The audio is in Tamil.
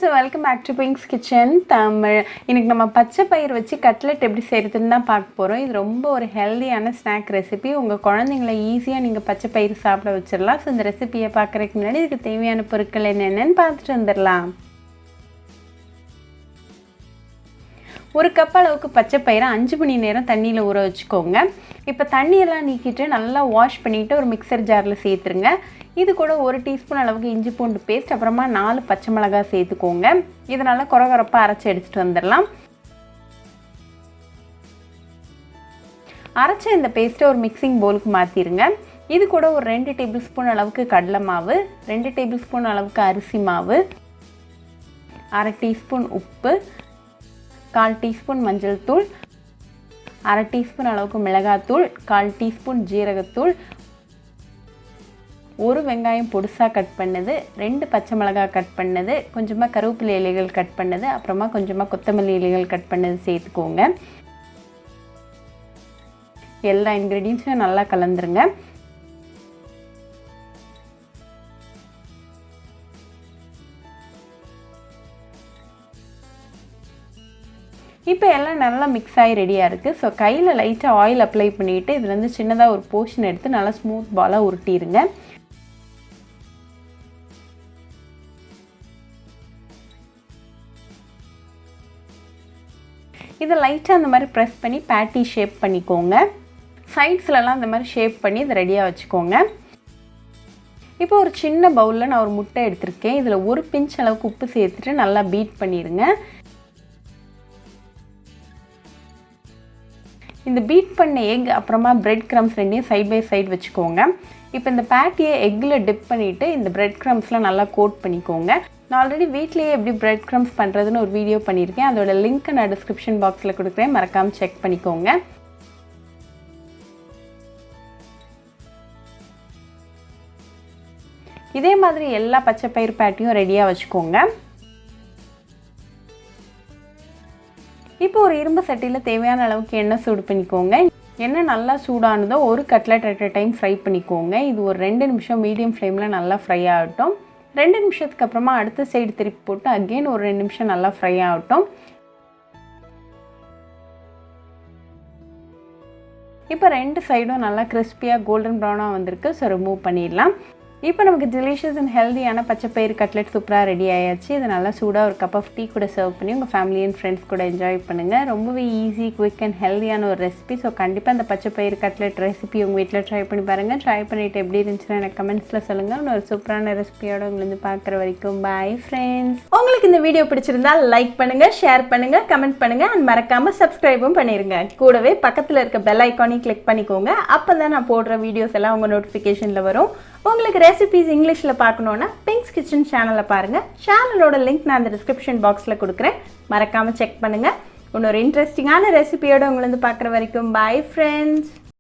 friends, welcome back to Pink's Kitchen Tamil. இன்னைக்கு நம்ம பச்சை பயிர் வச்சு கட்லெட் எப்படி செய்யறதுன்னு தான் பார்க்க போறோம். இது ரொம்ப ஒரு ஹெல்தியான ஸ்நாக் ரெசிபி. உங்க குழந்தைகளை ஈஸியா நீங்க பச்சை பயிர் சாப்பிட வச்சிரலாம். சோ இந்த ரெசிபியை பார்க்கறதுக்கு முன்னாடி இதுக்கு தேவையான பொருட்கள் என்னென்னன்னு பார்த்துட்டு வந்துடலாம். ஒரு கப் அளவுக்கு பச்சை பயிரை 5 மணி நேரம் தண்ணியில் ஊற வச்சுக்கோங்க. இப்போ தண்ணியெல்லாம் நீக்கிட்டு நல்லா வாஷ் பண்ணிவிட்டு ஒரு மிக்சர் ஜாரில் சேர்த்துருங்க. இது கூட 1 டீஸ்பூன் அளவுக்கு இஞ்சி பூண்டு பேஸ்ட், அப்புறமா 4 பச்சை மிளகாய் சேர்த்துக்கோங்க. இதனால் கொரகொரப்பாக அரைச்சி எடுத்துகிட்டு வந்துடலாம். அரைச்ச இந்த பேஸ்ட்டை ஒரு மிக்சிங் பவுலுக்கு மாற்றிடுங்க. இது கூட ஒரு 2 டேபிள் ஸ்பூன் அளவுக்கு கடலை மாவு, 2 டேபிள் ஸ்பூன் அளவுக்கு அரிசி மாவு, 1/2 டீஸ்பூன் உப்பு, 1/4 டீஸ்பூன் மஞ்சள் தூள், 1/2 டீஸ்பூன் அளவுக்கு மிளகாத்தூள், 1/4 டீஸ்பூன் ஜீரகத்தூள், 1 வெங்காயம் பொடிசாக கட் பண்ணது, 2 பச்சை மிளகாய் கட் பண்ணது, கொஞ்சமாக கருவேப்பிலை இலைகள் கட் பண்ணது, அப்புறமா கொஞ்சமாக கொத்தமல்லி இலைகள் கட் பண்ணது சேர்த்துக்கோங்க. எல்லா இன்க்ரீடியன்ஸும் நல்லா கலந்துருங்க. இப்போ எல்லாம் நல்லா மிக்ஸ் ஆகி ரெடியாக இருக்குது. ஸோ கையில் லைட்டாக ஆயில் அப்ளை பண்ணிவிட்டு இதுலேருந்து சின்னதாக ஒரு போர்ஷன் எடுத்து நல்லா ஸ்மூத் பாலாக உருட்டிடுங்க. இதை லைட்டாக அந்த மாதிரி ப்ரெஸ் பண்ணி பேட்டி ஷேப் பண்ணிக்கோங்க. சைட்ஸ்லலாம் அந்த மாதிரி ஷேப் பண்ணி இதை ரெடியாக வச்சுக்கோங்க. இப்போ ஒரு சின்ன பவுலில் நான் ஒரு முட்டை எடுத்திருக்கேன். இதில் 1 பிஞ்ச் அளவுக்கு உப்பு சேர்த்துட்டு நல்லா பீட் பண்ணிடுங்க. இந்த பீட் பண்ண எக் அப்புறமா பிரெட் க்ரம்ஸ் ரெண்டையும் சைட் பை சைடு வச்சுக்கோங்க. இப்போ இந்த பேட்டியை எக்கில் டிப் பண்ணிவிட்டு இந்த பிரெட் க்ரம்ஸ்லாம் நல்லா கோட் பண்ணிக்கோங்க. நான் ஆல்ரெடி வீட்லேயே எப்படி பிரெட் க்ரம்ஸ் பண்ணுறதுன்னு ஒரு வீடியோ பண்ணியிருக்கேன். அதோட லிங்க்கை நான் டிஸ்கிரிப்ஷன் பாக்ஸில் கொடுக்குறேன், மறக்காமல் செக் பண்ணிக்கோங்க. இதே மாதிரி எல்லா பச்சை பயிர் பேட்டியும் ரெடியாக வச்சுக்கோங்க. இப்போ ஒரு இரும்பு சட்டியில் தேவையான அளவுக்கு எண்ணெய் சூடு பண்ணிக்கோங்க. எண்ணெய் நல்லா சூடானதோ ஒரு cutlet at a time fry பண்ணிக்கோங்க. இது ஒரு 2 நிமிஷம் மீடியம் ஃப்ளேமில் நல்லா ஃப்ரை ஆகட்டும். 2 நிமிஷத்துக்கு அப்புறமா அடுத்த சைடு திருப்பி போட்டு அகெயின் ஒரு 2 நிமிஷம் நல்லா ஃப்ரை ஆகட்டும். இப்போ 2 சைடும் நல்லா கிறிஸ்பியாக கோல்டன் ப்ரௌனாக வந்திருக்கு. ஸோ ரிமூவ் பண்ணிடலாம். இப்போ நமக்கு டெலிஷியஸ் அண்ட் ஹெல்தியான பச்சை பயிர் கட்லெட் சூப்பராக ரெடி ஆயாச்சு. இதை நல்லா சூடாக ஒரு கப் ஆஃப் டீ கூட சர்வ் பண்ணி உங்கள் ஃபேமிலி அண்ட் ஃப்ரெண்ட்ஸ் கூட என்ஜாய் பண்ணுங்கள். ரொம்பவே ஈஸி, குவிக் அண்ட் ஹெல்தியான ஒரு ரெசிபி. ஸோ கண்டிப்பாக அந்த பச்சை பயிர் கட்லெட் ரெசிபி உங்கள் வீட்டில் ட்ரை பண்ணி பாருங்கள். ட்ரை பண்ணிவிட்டு எப்படி இருந்துச்சுன்னா எனக்கு கமெண்ட்ஸில் சொல்லுங்கள். ஒரு சூப்பரான ரெசிபியோட உங்களுக்கு பார்க்குற வரைக்கும் பாய் ஃப்ரெண்ட்ஸ். உங்களுக்கு இந்த வீடியோ பிடிச்சிருந்தா லைக் பண்ணுங்கள், ஷேர் பண்ணுங்கள், கமெண்ட் பண்ணுங்கள் அண்ட் மறக்காமல் சப்ஸ்கிரைபும் பண்ணிடுங்க. கூடவே பக்கத்தில் இருக்க பெல் ஐக்கானையும் கிளிக் பண்ணிக்கோங்க. அப்போ தான் நான் போடுற வீடியோஸ் எல்லாம் உங்கள் நோட்டிஃபிகேஷனில் வரும். உங்களுக்கு ரெசிபிஸ் இங்கிலீஷில் பார்க்கணுன்னா பிங்க்ஸ் கிச்சன் சேனலில் பாருங்கள். சேனலோட லிங்க் நான் அந்த டிஸ்கிரிப்ஷன் பாக்ஸில் கொடுக்குறேன், மறக்காமல் செக் பண்ணுங்கள். இன்னொரு இன்ட்ரெஸ்டிங்கான ரெசிபியோடு உங்களை பார்க்குற வரைக்கும் பாய் ஃப்ரெண்ட்ஸ்.